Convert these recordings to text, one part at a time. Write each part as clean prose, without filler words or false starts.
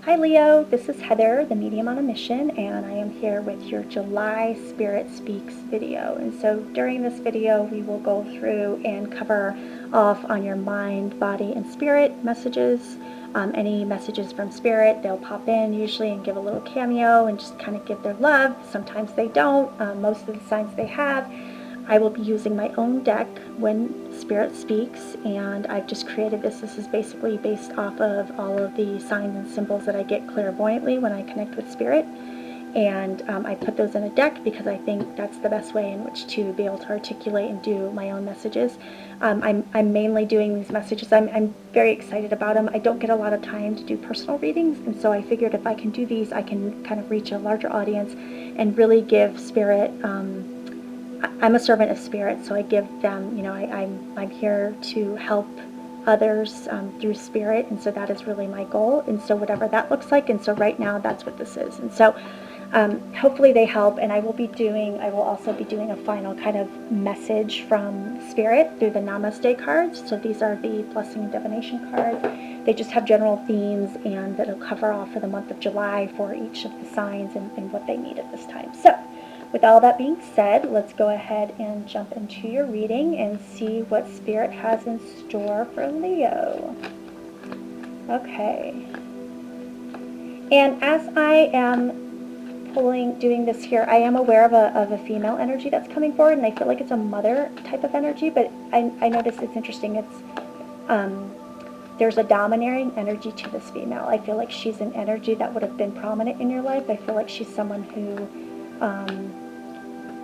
Hi Leo, this is Heather, the medium on a mission, and I am here with your July Spirit Speaks video. And so during this video, we will go through and cover off on your mind, body, and spirit messages. Any messages from spirit, they'll pop in usually and give a little cameo and just kind of give their love. Sometimes they don't. Most of the signs they have. I will be using my own deck when Spirit speaks, and I've just created this. This is basically based off of all of the signs and symbols that I get clairvoyantly when I connect with Spirit. And I put those in a deck because I think that's the best way in which to be able to articulate and do my own messages. I'm mainly doing these messages. I'm very excited about them. I don't get a lot of time to do personal readings, and so I figured if I can do these, I can kind of reach a larger audience and really give Spirit. I'm a servant of Spirit, so I give them, I'm here to help others through Spirit, and so that is really my goal, and so whatever that looks like, and so right now that's what this is, and so hopefully they help, and I will also be doing a final kind of message from Spirit through the Namaste cards. So these are the Blessing and Divination cards. They just have general themes, and that'll cover off for the month of July for each of the signs and what they need at this time. So with all that being said, let's go ahead and jump into your reading and see what Spirit has in store for Leo. Okay. And as I am doing this here, I am aware of a female energy that's coming forward, and I feel like it's a mother type of energy, but I notice it's interesting. There's a domineering energy to this female. I feel like she's an energy that would have been prominent in your life. I feel like she's someone who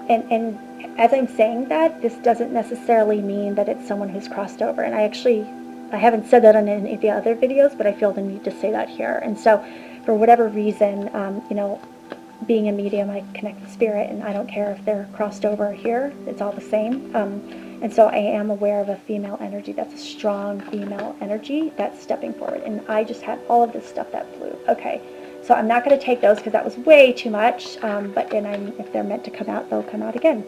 and as I'm saying that, this doesn't necessarily mean that it's someone who's crossed over. And I haven't said that on any of the other videos, but I feel the need to say that here. And so for whatever reason, being a medium, I connect with Spirit, and I don't care if they're crossed over here. It's all the same. And so I am aware of a female energy that's a strong female energy that's stepping forward. And I just had all of this stuff that flew. Okay. So I'm not going to take those because that was way too much, but then if they're meant to come out, they'll come out again.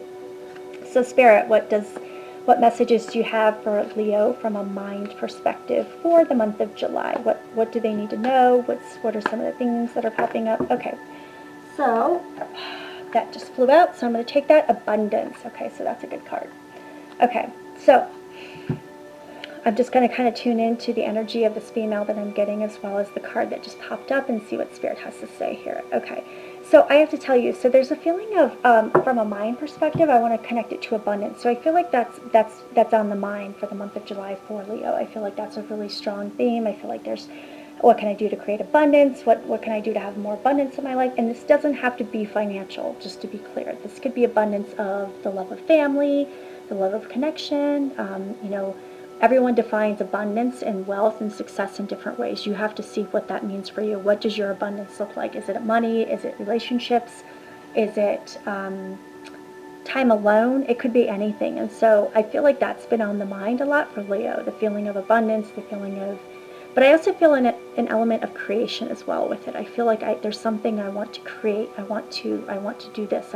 So Spirit, what messages do you have for Leo from a mind perspective for the month of July? What do they need to know? What are some of the things that are popping up? Okay, so that just flew out, so I'm going to take that. Abundance. Okay, so that's a good card. Okay, so I'm just going to kind of tune into the energy of this female that I'm getting, as well as the card that just popped up, and see what Spirit has to say here. Okay, so I have to tell you, so there's a feeling of, from a mind perspective, I want to connect it to abundance. So I feel like that's on the mind for the month of July for Leo. I feel like that's a really strong theme. I feel like there's, what can I do to create abundance? What can I do to have more abundance in my life? And this doesn't have to be financial, just to be clear. This could be abundance of the love of family, the love of connection, Everyone defines abundance and wealth and success in different ways. You have to see what that means for you. What does your abundance look like? Is it money? Is it relationships? Is it time alone? It could be anything. And so I feel like that's been on the mind a lot for Leo, the feeling of abundance, the feeling of, but I also feel an element of creation as well with it. I feel like there's something I want to create. I want to do this.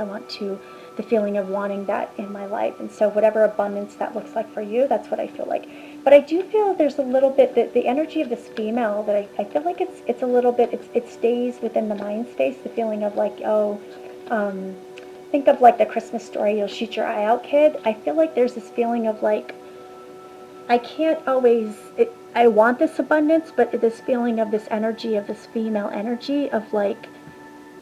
The feeling of wanting that in my life. And so whatever abundance that looks like for you, that's what I feel like. But I do feel there's a little bit that the energy of this female that I feel like it's a little bit, it stays within the mind space, the feeling of like, think of like the Christmas Story, you'll shoot your eye out, kid. I feel like there's this feeling of like, I can't always, I want this abundance, but this feeling of this energy, of this female energy of like,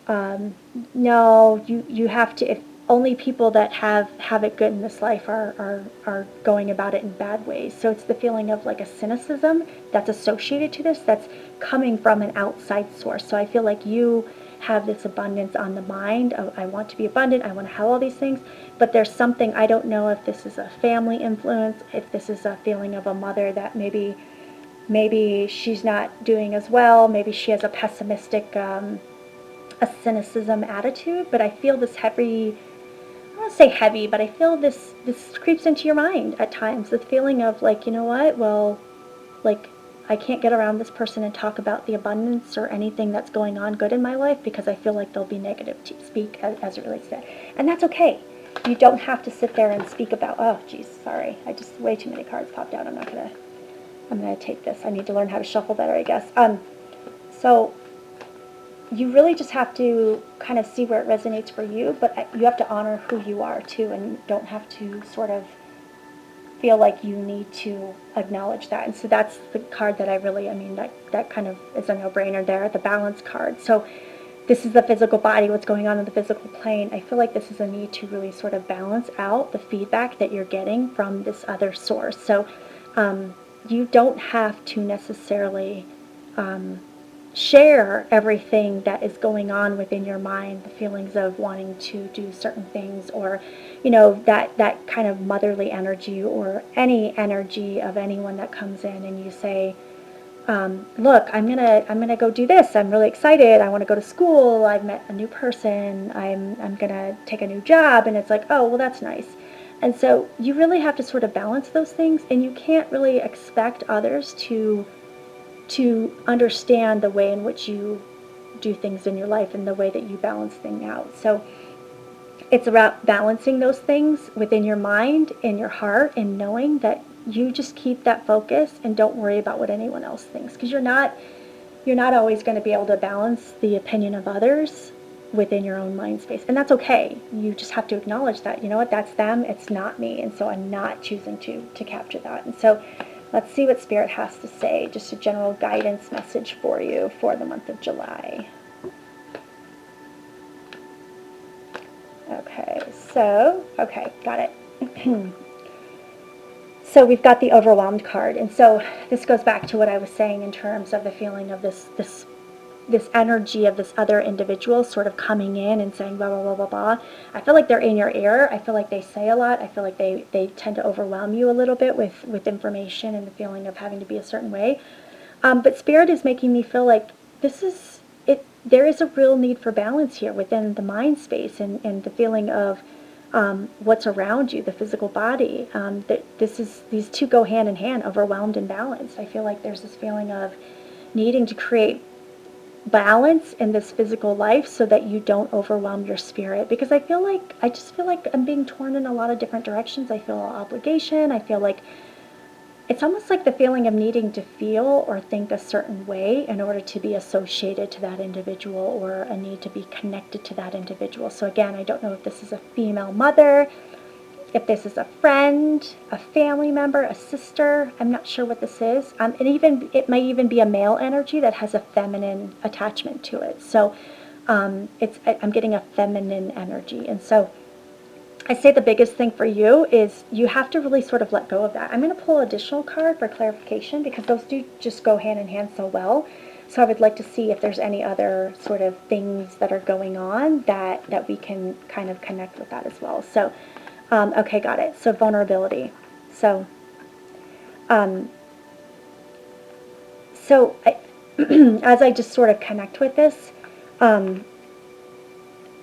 no, you have to, if only people that have it good in this life are going about it in bad ways. So it's the feeling of like a cynicism that's associated to this, that's coming from an outside source. So I feel like you have this abundance on the mind. I want to be abundant. I want to have all these things. But there's something, I don't know if this is a family influence, if this is a feeling of a mother that maybe she's not doing as well. Maybe she has a pessimistic, a cynicism attitude. But I feel this heavy, I don't want to say heavy, but I feel this creeps into your mind at times. The feeling of like, you know what, well, like, I can't get around this person and talk about the abundance or anything that's going on good in my life because I feel like they'll be negative to speak as it relates to that. And that's okay. You don't have to sit there and speak about, oh, geez, sorry. Way too many cards popped out. I'm going to take this. I need to learn how to shuffle better, I guess. So you really just have to kind of see where it resonates for you, but you have to honor who you are too, and don't have to sort of feel like you need to acknowledge that. And so that's the card that that kind of is a no-brainer there, the balance card. So this is the physical body, what's going on in the physical plane. I feel like this is a need to really sort of balance out the feedback that you're getting from this other source. So you don't have to necessarily share everything that is going on within your mind, the feelings of wanting to do certain things, or that kind of motherly energy, or any energy of anyone that comes in and you say, look, I'm gonna go do this. I'm really excited. I want to go to school. I've met a new person. I'm gonna take a new job, and it's like, oh, well, that's nice. And so you really have to sort of balance those things, and you can't really expect others to understand the way in which you do things in your life and the way that you balance things out. So it's about balancing those things within your mind and your heart, and knowing that you just keep that focus and don't worry about what anyone else thinks, because you're not always going to be able to balance the opinion of others within your own mind space, and that's okay. You just have to acknowledge that, you know what, that's them, it's not me, and so I'm not choosing to capture that. And so let's see what Spirit has to say, just a general guidance message for you for the month of July. Okay, got it. So we've got the overwhelmed card, and so this goes back to what I was saying in terms of the feeling of this energy of this other individual sort of coming in and saying blah, blah, blah, blah, blah. I feel like they're in your ear. I feel like they say a lot. I feel like they tend to overwhelm you a little bit with information and the feeling of having to be a certain way. But Spirit is making me feel like this is it. There is a real need for balance here within the mind space, and the feeling of what's around you, the physical body. That these two go hand in hand, overwhelmed and balanced. I feel like there's this feeling of needing to create balance in this physical life so that you don't overwhelm your spirit, because I just feel like I'm being torn in a lot of different directions. I feel obligation. I feel like it's almost like the feeling of needing to feel or think a certain way in order to be associated to that individual, or a need to be connected to that individual. So again, I don't know if this is a female mother, if this is a friend, a family member, a sister. I'm not sure what this is. And it might even be a male energy that has a feminine attachment to it. So I'm getting a feminine energy. And so I say the biggest thing for you is you have to really sort of let go of that. I'm going to pull an additional card for clarification, because those do just go hand in hand so well. So I would like to see if there's any other sort of things that are going on that we can kind of connect with that as well. So, okay, got it. So vulnerability. So, as I just sort of connect with this,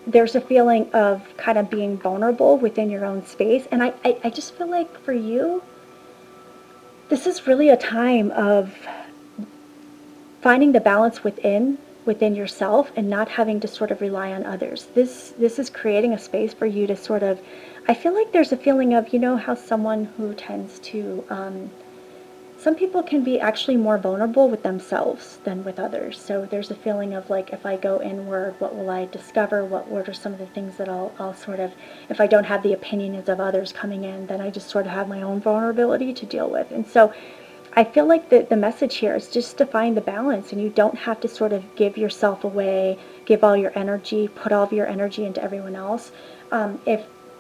there's a feeling of kind of being vulnerable within your own space. And I just feel like for you, this is really a time of finding the balance within yourself, and not having to sort of rely on others. This is creating a space for you to sort of, I feel like there's a feeling of, how someone who tends to, some people can be actually more vulnerable with themselves than with others. So there's a feeling of like, if I go inward, what will I discover? What are some of the things that I'll sort of, if I don't have the opinions of others coming in, then I just sort of have my own vulnerability to deal with. And so I feel like the message here is just to find the balance, and you don't have to sort of give yourself away, give all your energy, put all of your energy into everyone else.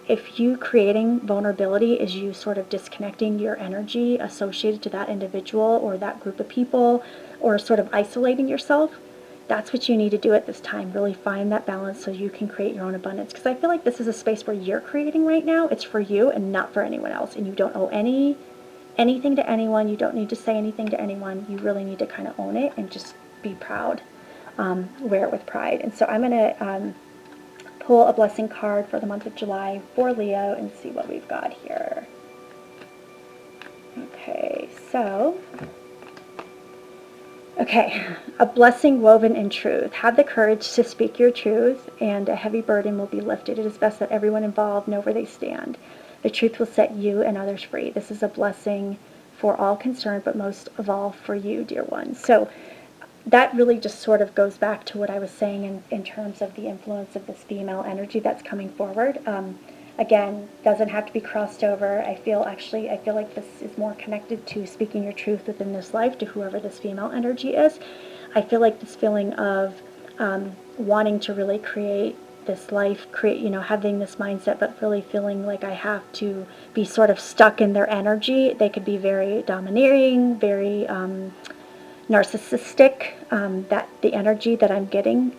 If you creating vulnerability is you sort of disconnecting your energy associated to that individual or that group of people, or sort of isolating yourself, that's what you need to do at this time. Really find that balance so you can create your own abundance. Because I feel like this is a space where you're creating right now. It's for you and not for anyone else. And you don't owe anything to anyone. You don't need to say anything to anyone. You really need to kind of own it and just be proud. Wear it with pride. And so I'm going to pull a blessing card for the month of July for Leo and see what we've got here. Okay, a blessing woven in truth. Have the courage to speak your truth, and a heavy burden will be lifted. It is best that everyone involved know where they stand. The truth will set you and others free. This is a blessing for all concerned, but most of all for you, dear ones. So that really just sort of goes back to what I was saying in terms of the influence of this female energy that's coming forward. Again, doesn't have to be crossed over. I feel like this is more connected to speaking your truth within this life to whoever this female energy is. I feel like this feeling of wanting to really create this life, having this mindset, but really feeling like I have to be sort of stuck in their energy. They could be very domineering, very narcissistic, that the energy that I'm getting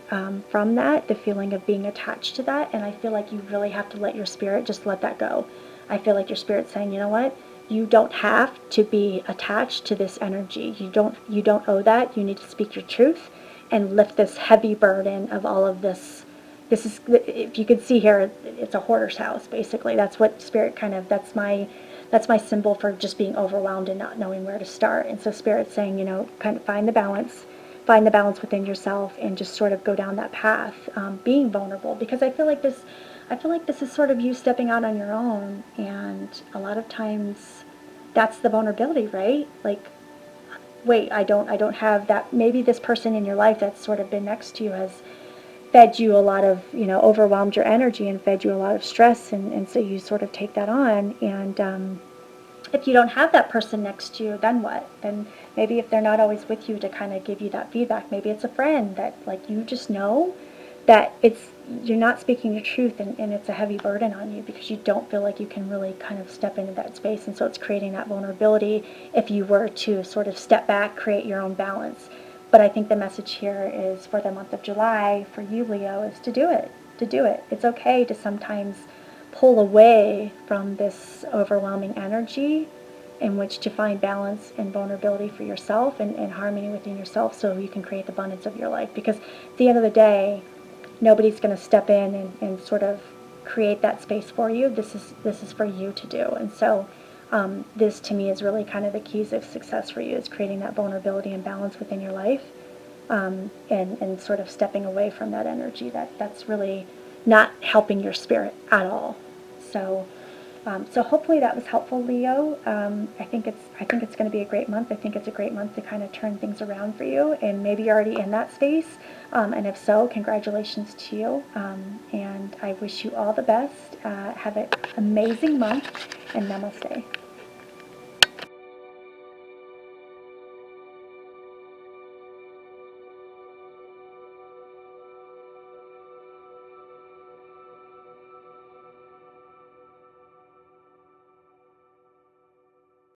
from that, the feeling of being attached to that. And I feel like you really have to let your spirit just let that go. I feel like your spirit's saying, you know what? You don't have to be attached to this energy. You don't owe that. You need to speak your truth and lift this heavy burden of all of this. This is, if you could see here, it's a hoarder's house, basically. That's what spirit that's my symbol for just being overwhelmed and not knowing where to start. And so Spirit's saying, kind of find the balance within yourself, and just sort of go down that path, being vulnerable. Because I feel like this is sort of you stepping out on your own, and a lot of times that's the vulnerability, right? Like, wait, I don't have that. Maybe this person in your life that's sort of been next to you has fed you a lot of, overwhelmed your energy and fed you a lot of stress, and so you sort of take that on. And if you don't have that person next to you, then what? Then maybe if they're not always with you to kind of give you that feedback, maybe it's a friend that, like, you just know that you're not speaking your truth, and it's a heavy burden on you because you don't feel like you can really kind of step into that space. And so it's creating that vulnerability if you were to sort of step back, create your own balance. But I think the message here is for the month of July, for you, Leo, is to do it. To do it. It's okay to sometimes pull away from this overwhelming energy in which to find balance and vulnerability for yourself, and harmony within yourself, so you can create the abundance of your life. Because at the end of the day, nobody's going to step in and sort of create that space for you. This is for you to do. And so this to me is really kind of the keys of success for you, is creating that vulnerability and balance within your life, and sort of stepping away from that energy that's really not helping your spirit at all. So so hopefully that was helpful, Leo. I think it's going to be a great month. I think it's a great month to kind of turn things around for you, and maybe you're already in that space. And if so, congratulations to you. And I wish you all the best. Have an amazing month, and namaste.